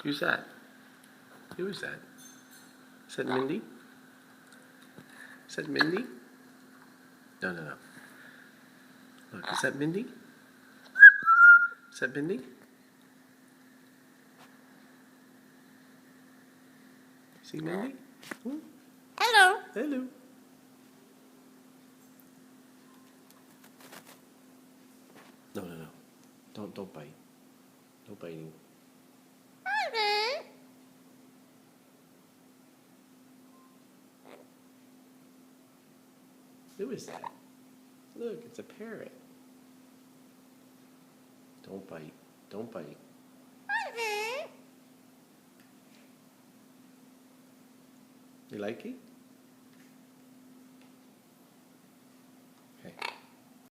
Who's that? Who is that? Is that Mindy? Is that Mindy? No, no, no. Look, is that Mindy? Is that Mindy? See Mindy? Hmm? Hello. Hello. No, no, no. Don't bite. No biting. Who is that? Look, it's a parrot. Don't bite. Don't bite. You like it?